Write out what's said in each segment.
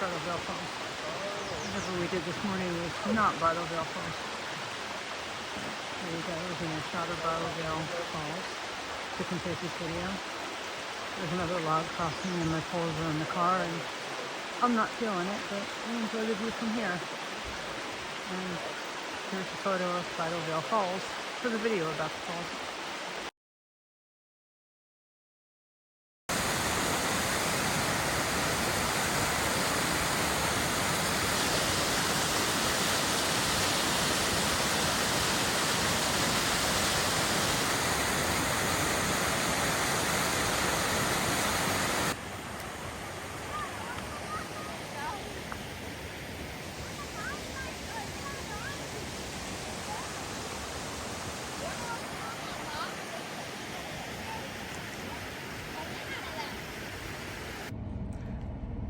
Bartleville Falls. Whatever we did this morning was not Bartleville Falls. There you go, there's a shot of Bartleville Falls. Chicken Faces video. There's another log crossing and my poles are in the car and I'm not feeling it, but I enjoy the view from here. And here's a photo of Bartleville Falls for the video about the falls.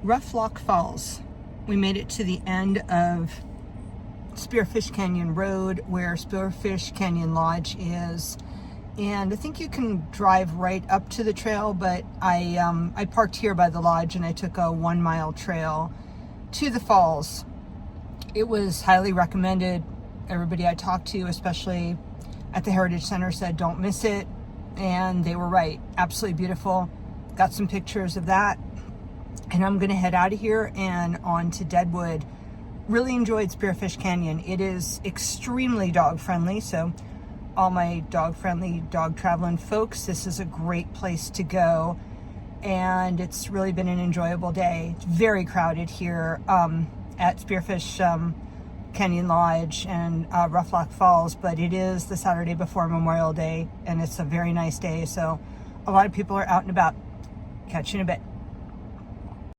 Roughlock Falls. We made it to the end of Spearfish Canyon Road where Spearfish Canyon Lodge is, and I think you can drive right up to the trail, but I parked here by the lodge and I took a 1 mile trail to the falls. It was highly recommended. Everybody I talked to, especially at the Heritage Center, said don't miss it, and they were right. Absolutely beautiful. Got some pictures of that. And I'm going to head out of here and on to Deadwood. Really enjoyed Spearfish Canyon. It is extremely dog friendly, so all my dog friendly, dog traveling folks, this is a great place to go. And it's really been an enjoyable day. It's very crowded here at Spearfish Canyon Lodge and Roughlock Falls, but it is the Saturday before Memorial Day and it's a very nice day, so a lot of people are out and about. Catch you in a bit.